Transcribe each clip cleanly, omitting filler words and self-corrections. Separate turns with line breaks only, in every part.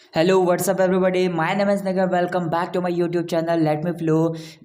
Hello what's up everybody, my name is निगर। Welcome back to my YouTube channel let me flow.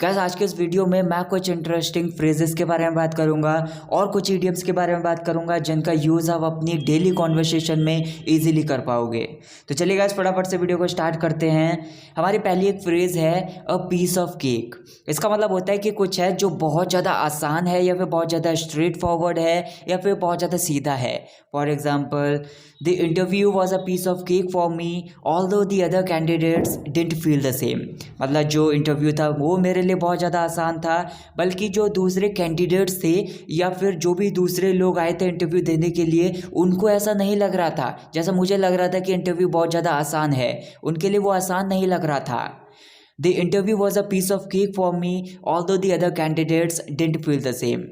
Guys, आज के इस video में मैं कुछ इंटरेस्टिंग फ्रेजेस के बारे में बात करूंगा और कुछ इडियम्स के बारे में बात करूंगा जिनका यूज़ आप अपनी डेली कॉन्वर्सेशन में इजीली कर पाओगे। तो चलिए गाइस, फटाफट से वीडियो को स्टार्ट करते हैं। हमारी पहली एक फ्रेज़ है अ पीस ऑफ केक। इसका मतलब होता है कि कुछ है जो बहुत ज़्यादा आसान है या फिर बहुत ज़्यादा स्ट्रेट फॉरवर्ड है या फिर बहुत ज़्यादा सीधा है। For example, the interview was a piece of cake for me although the other candidates didn't feel the same. मतलब जो इंटरव्यू था वो मेरे लिए बहुत ज़्यादा आसान था, बल्कि जो दूसरे कैंडिडेट्स थे या फिर जो भी दूसरे लोग आए थे इंटरव्यू देने के लिए, उनको ऐसा नहीं लग रहा था जैसा मुझे लग रहा था कि इंटरव्यू बहुत ज़्यादा आसान है। उनके लिए वो आसान नहीं लग रहा था। The interview was a piece of cake for me although the other candidates didn't feel the same.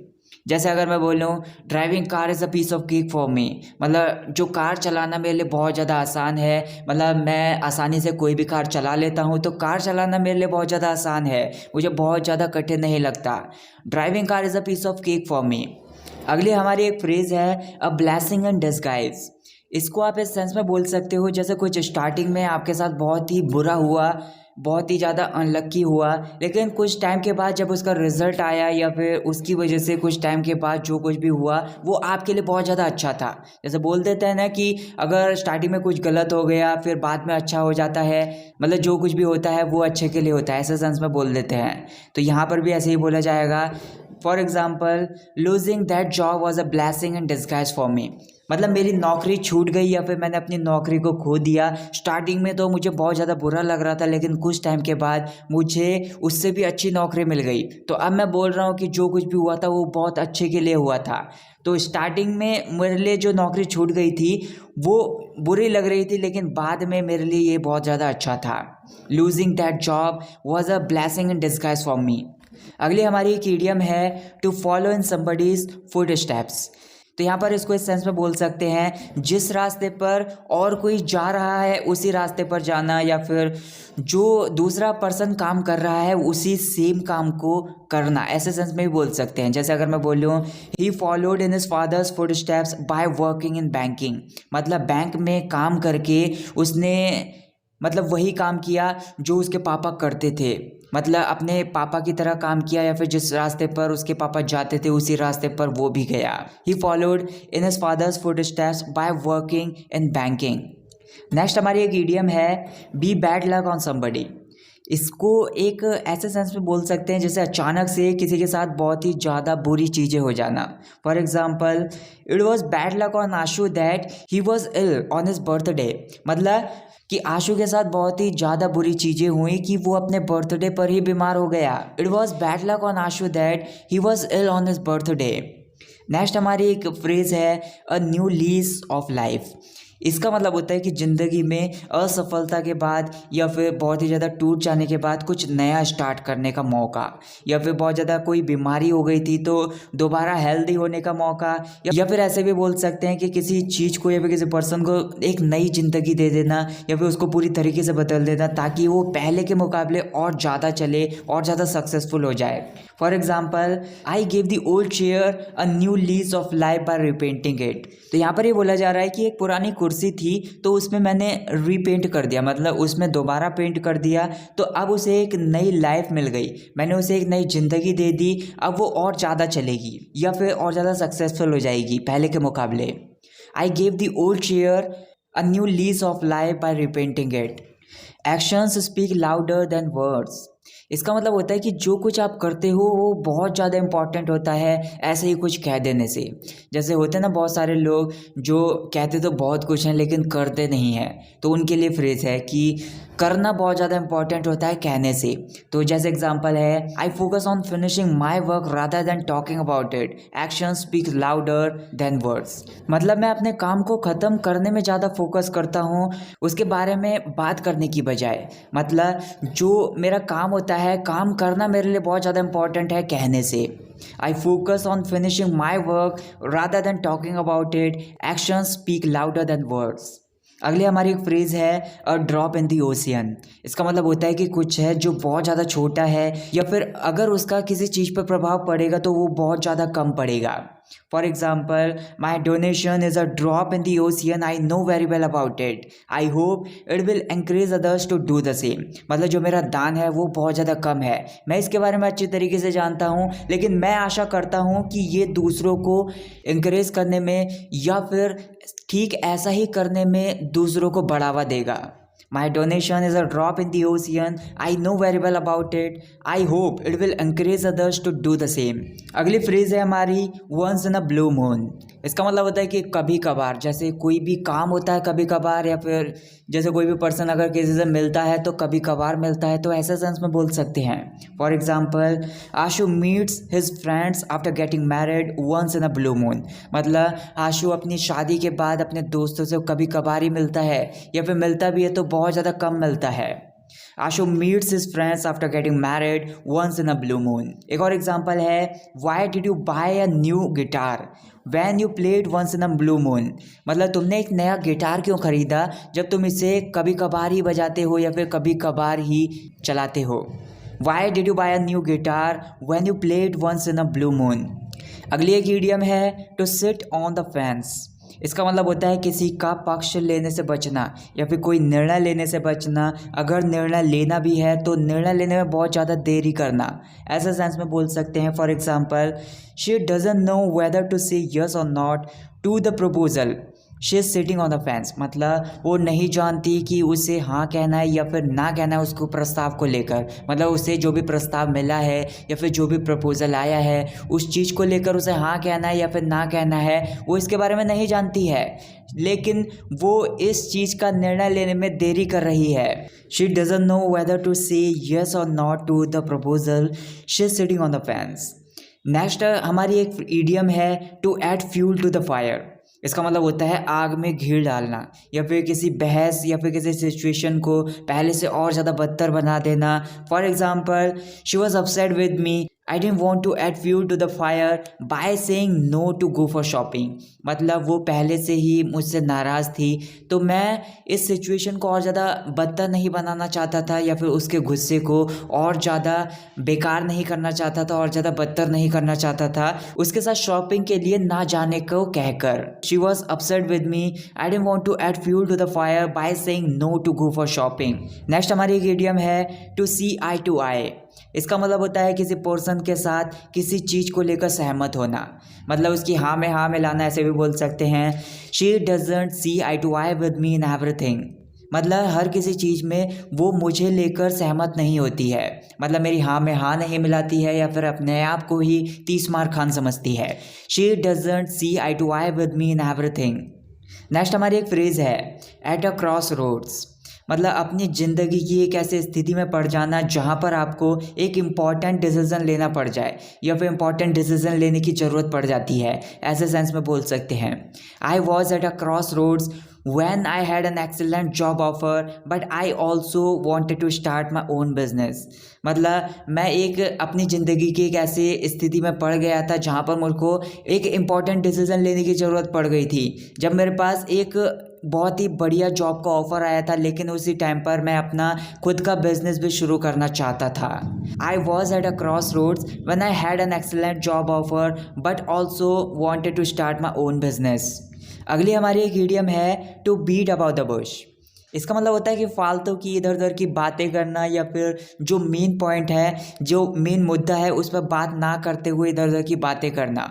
जैसे अगर मैं बोलूँ, driving car is a piece of cake for me, मतलब जो कार चलाना मेरे लिए बहुत ज़्यादा आसान है। मतलब मैं आसानी से कोई भी कार चला लेता हूँ, तो कार चलाना मेरे लिए बहुत ज़्यादा आसान है, मुझे बहुत ज़्यादा कठिन नहीं लगता। Driving car is a piece of cake for me. अगली हमारी एक फ्रेज़ है अ ब्लेसिंग इन डिस्गाइज। इसको आप इस सेंस में बोल सकते हो जैसे कुछ स्टार्टिंग में आपके साथ बहुत ही बुरा हुआ, बहुत ही ज़्यादा अनलक्की हुआ, लेकिन कुछ टाइम के बाद जब उसका रिजल्ट आया या फिर उसकी वजह से कुछ टाइम के बाद जो कुछ भी हुआ वो आपके लिए बहुत ज़्यादा अच्छा था। जैसे बोल देते हैं ना कि अगर स्टार्टिंग में कुछ गलत हो गया फिर बाद में अच्छा हो जाता है, मतलब जो कुछ भी होता है वो अच्छे के लिए होता है, ऐसे सेंस में बोल देते हैं। तो यहाँ पर भी ऐसे ही बोला जाएगा। For example, losing that job was a blessing in disguise for me. मतलब मेरी नौकरी छूट गई या फिर मैंने अपनी नौकरी को खो दिया। स्टार्टिंग में तो मुझे बहुत ज़्यादा बुरा लग रहा था, लेकिन कुछ टाइम के बाद मुझे उससे भी अच्छी नौकरी मिल गई। तो अब मैं बोल रहा हूँ कि जो कुछ भी हुआ था वो बहुत अच्छे के लिए हुआ था। तो स्टार्टिंग में मेरे लिए जो नौकरी छूट गई थी वो बुरी लग रही थी, लेकिन बाद में मेरे लिए ये बहुत ज़्यादा अच्छा था। Losing that job was a blessing in disguise for me. अगली हमारी एक इडियम है to follow in somebody's footsteps. तो यहाँ पर इसको इस सेंस में बोल सकते हैं जिस रास्ते पर और कोई जा रहा है उसी रास्ते पर जाना, या फिर जो दूसरा पर्सन काम कर रहा है उसी सेम काम को करना, ऐसे सेंस में भी बोल सकते हैं। जैसे अगर मैं बोलूँ, he followed in his father's foot steps by working in banking. मतलब बैंक में काम करके उसने मतलब वही काम किया जो उसके पापा करते थे। मतलब अपने पापा की तरह काम किया, या फिर जिस रास्ते पर उसके पापा जाते थे उसी रास्ते पर वो भी गया। He followed in his father's foot steps by working in banking. Next हमारी एक इडियम है be bad luck on somebody. इसको एक ऐसे सेंस में बोल सकते हैं जैसे अचानक से किसी के साथ बहुत ही ज़्यादा बुरी चीज़ें हो जाना। For example, it was bad luck on Ashu that he was ill on his birthday. मतलब कि आशु के साथ बहुत ही ज़्यादा बुरी चीज़ें हुई कि वो अपने बर्थडे पर ही बीमार हो गया। It was bad luck on Ashu that he was ill on his birthday. Next हमारी एक फ्रेज़ है a new lease of life. इसका मतलब होता है कि ज़िंदगी में असफलता के बाद या फिर बहुत ही ज़्यादा टूट जाने के बाद कुछ नया स्टार्ट करने का मौका, या फिर बहुत ज़्यादा कोई बीमारी हो गई थी तो दोबारा हेल्दी होने का मौका, या फिर ऐसे भी बोल सकते हैं कि किसी चीज़ को या फिर किसी पर्सन को एक नई ज़िंदगी दे देना, या फिर उसको पूरी तरीके से बदल देना ताकि वो पहले के मुकाबले और ज़्यादा चले और ज़्यादा सक्सेसफुल हो जाए। For example, I give the old chair a new lease of life by repainting it. तो यहाँ पर ये बोला जा रहा है कि एक पुरानी कुर्सी थी तो उसमें मैंने रीपेंट कर दिया, मतलब उसमें दोबारा पेंट कर दिया, तो अब उसे एक नई लाइफ मिल गई, मैंने उसे एक नई जिंदगी दे दी। अब वो और ज़्यादा चलेगी या फिर और ज़्यादा सक्सेसफुल हो जाएगी पहले के मुकाबले। I give the old chair a new lease of life by repainting it. Actions speak louder than words. इसका मतलब होता है कि जो कुछ आप करते हो वो बहुत ज़्यादा इंपॉर्टेंट होता है ऐसे ही कुछ कह देने से। जैसे होते हैं ना बहुत सारे लोग जो कहते तो बहुत कुछ हैं लेकिन करते नहीं हैं, तो उनके लिए फ्रेज़ है कि करना बहुत ज़्यादा इंपॉर्टेंट होता है कहने से। तो जैसे एग्जांपल है, I focus on finishing my work rather than talking about it, action speak louder than words. मतलब मैं अपने काम को ख़त्म करने में ज़्यादा फोकस करता हूँ उसके बारे में बात करने की बजाय। मतलब जो मेरा काम होता है, काम करना मेरे लिए बहुत ज़्यादा इंपॉर्टेंट है कहने से। I focus on finishing my work rather than talking about it, action speak louder than words. अगली हमारी एक फ्रेज़ है अ ड्रॉप इन दी ओशियन। इसका मतलब होता है कि कुछ है जो बहुत ज़्यादा छोटा है, या फिर अगर उसका किसी चीज़ पर प्रभाव पड़ेगा तो वो बहुत ज़्यादा कम पड़ेगा। For example, my donation is a drop in the ocean, I know very well about it, I hope it will encourage others to do the same. मतलब जो मेरा दान है वो बहुत ज़्यादा कम है, मैं इसके बारे में अच्छी तरीके से जानता हूँ, लेकिन मैं आशा करता हूँ कि ये दूसरों को encourage करने में या फिर ठीक ऐसा ही करने में दूसरों को बढ़ावा देगा। My donation is a drop in the ocean. I know very well about it. I hope it will encourage others to do the same. अगली फ्रेज है हमारी once in a blue moon। इसका मतलब होता है कि कभी कभार, जैसे कोई भी काम होता है कभी कभार, या फिर जैसे कोई भी पर्सन अगर किसी से मिलता है तो कभी कभार मिलता है, तो ऐसे सेंस में बोल सकते हैं। For example, Ashu meets his friends after getting married once in a blue moon. मतलब आशु अपनी शादी के बाद अपने दोस्तों से कभी कभार ही मिलता है, या फिर मिलता भी है तो बहुत ज़्यादा कम मिलता है। Ashu meets his friends after getting married once in a blue moon. एक और एग्जाम्पल है, why did you buy a new guitar when you played once in a blue moon. मतलब तुमने एक नया गिटार क्यों खरीदा जब तुम इसे कभी कभार ही बजाते हो या फिर कभी कभार ही चलाते हो। Why did you buy a new guitar when you played once in a blue moon. अगली एक ईडियम है to sit on the fence. इसका मतलब होता है किसी का पक्ष लेने से बचना या फिर कोई निर्णय लेने से बचना। अगर निर्णय लेना भी है तो निर्णय लेने में बहुत ज़्यादा देरी करना, ऐसे सेंस में बोल सकते हैं। For example, she doesn't know whether to say yes और not to the proposal, she is sitting on the fence. मतलब वो नहीं जानती कि उसे हाँ कहना है या फिर ना कहना है उसको प्रस्ताव को लेकर। मतलब उसे जो भी प्रस्ताव मिला है या फिर जो भी प्रपोजल आया है उस चीज़ को लेकर उसे हाँ कहना है या फिर ना कहना है, वो इसके बारे में नहीं जानती है, लेकिन वो इस चीज़ का निर्णय लेने में देरी कर रही है। She doesn't know whether to say yes और not to the proposal, she is sitting on the fence. Next हमारी एक ईडियम है to add fuel to the fire. इसका मतलब होता है आग में घी डालना या फिर किसी बहस या फिर किसी सिचुएशन को पहले से और ज़्यादा बदतर बना देना। For example, she was upset with me, I didn't want to add fuel to the fire by saying no to go for shopping. मतलब वो पहले से ही मुझसे नाराज़ थी, तो मैं इस सिचुएशन को और ज़्यादा बदतर नहीं बनाना चाहता था या फिर उसके गुस्से को और ज़्यादा बेकार नहीं करना चाहता था और ज़्यादा बदतर नहीं करना चाहता था उसके साथ शॉपिंग के लिए ना जाने को कहकर। She was upset with me, I didn't want to add fuel to the fire by saying no to go for shopping. Next हमारी एक इडियम है टू सी आई टू आई। इसका मतलब होता है किसी पर्सन के साथ किसी चीज़ को लेकर सहमत होना, मतलब उसकी हाँ में हाँ मिलाना, ऐसे भी बोल सकते हैं। She doesn't see eye to eye with me in everything. मतलब हर किसी चीज़ में वो मुझे लेकर सहमत नहीं होती है, मतलब मेरी हाँ में हाँ नहीं मिलाती है या फिर अपने आप को ही 30 मार खान समझती है। She doesn't see eye to eye with me in everything. Next हमारी एक फ्रेज़ है एट अ क्रॉस रोड्स। मतलब अपनी ज़िंदगी की एक ऐसी स्थिति में पड़ जाना जहाँ पर आपको एक इम्पॉर्टेंट डिसीज़न लेना पड़ जाए या फिर इम्पॉर्टेंट डिसीज़न लेने की ज़रूरत पड़ जाती है, ऐसे सेंस में बोल सकते हैं। I was at a crossroads when I had an excellent job offer but I also wanted to start my own business। मतलब मैं एक अपनी ज़िंदगी की एक ऐसी स्थिति में पड़ गया था जहाँ पर मुझको एक इम्पॉर्टेंट डिसीज़न लेने की ज़रूरत पड़ गई थी, जब मेरे पास एक बहुत ही बढ़िया जॉब का ऑफ़र आया था, लेकिन उसी टाइम पर मैं अपना खुद का बिजनेस भी शुरू करना चाहता था। I was at a crossroads when I had an excellent job offer but also wanted to start my own business. अगली हमारी एक इडियम है to beat about the bush. इसका मतलब होता है कि फालतू की इधर उधर की बातें करना या फिर जो मेन पॉइंट है, जो मेन मुद्दा है उस पर बात ना करते हुए इधर उधर की बातें करना।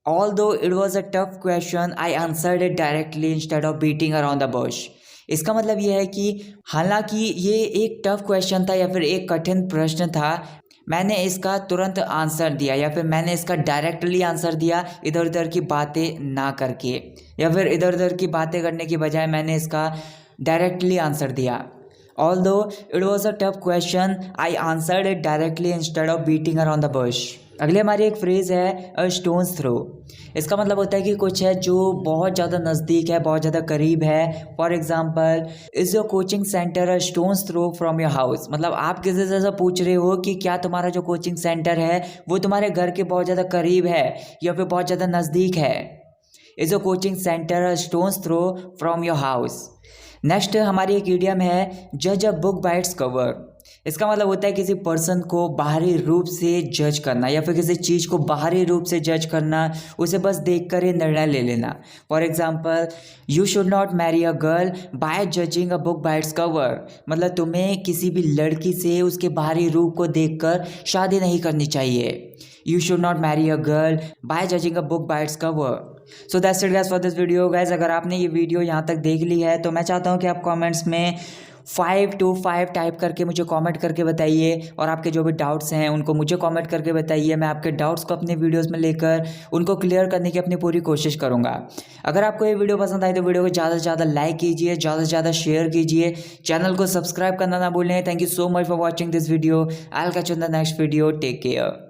Although it was a tough question, I answered it directly instead of beating around the bush। इसका मतलब ये है कि हालांकि ये एक टफ क्वेश्चन था या फिर एक कठिन प्रश्न था, मैंने इसका तुरंत आंसर दिया या फिर मैंने इसका डायरेक्टली आंसर दिया, इधर उधर की बातें ना करके या फिर इधर उधर की बातें करने की बजाय मैंने इसका डायरेक्टली आंसर दिया। Although it was a tough question, I answered it directly instead of beating around the bush। अगली हमारी एक फ्रेज़ है अ स्टोन्स थ्रो। इसका मतलब होता है कि कुछ है जो बहुत ज़्यादा नज़दीक है, बहुत ज़्यादा करीब है। For example, is your coaching centre a stone's throw from your house. मतलब आप किसी से ऐसा पूछ रहे हो कि क्या तुम्हारा जो कोचिंग सेंटर है वो तुम्हारे घर के बहुत ज़्यादा करीब है या फिर बहुत ज़्यादा नज़दीक है। Is your coaching centre a stone's throw from your house. Next हमारी एक इडियम है जज a book by its cover. इसका मतलब होता है किसी पर्सन को बाहरी रूप से जज करना या फिर किसी चीज़ को बाहरी रूप से जज करना, उसे बस देखकर ही निर्णय ले लेना। For example, you should not marry a girl by judging a book by its cover. मतलब तुम्हें किसी भी लड़की से उसके बाहरी रूप को देखकर शादी नहीं करनी चाहिए। You should not marry a girl by judging a book by its cover. So that's it guys for this video. Guys अगर आपने ये वीडियो यहाँ तक देख ली है तो मैं चाहता हूँ कि आप कमेंट्स में 5 to 5 टाइप करके मुझे कमेंट करके बताइए, और आपके जो भी डाउट्स हैं उनको मुझे कमेंट करके बताइए। मैं आपके डाउट्स को अपने वीडियोस में लेकर उनको क्लियर करने की अपनी पूरी कोशिश करूँगा। अगर आपको ये वीडियो पसंद आई तो वीडियो को ज़्यादा से ज़्यादा लाइक कीजिए, ज़्यादा से ज़्यादा शेयर कीजिए, चैनल को सब्सक्राइब करना ना भूलें। Thank you so much for watching this video. I will catch you in the next video. Take care.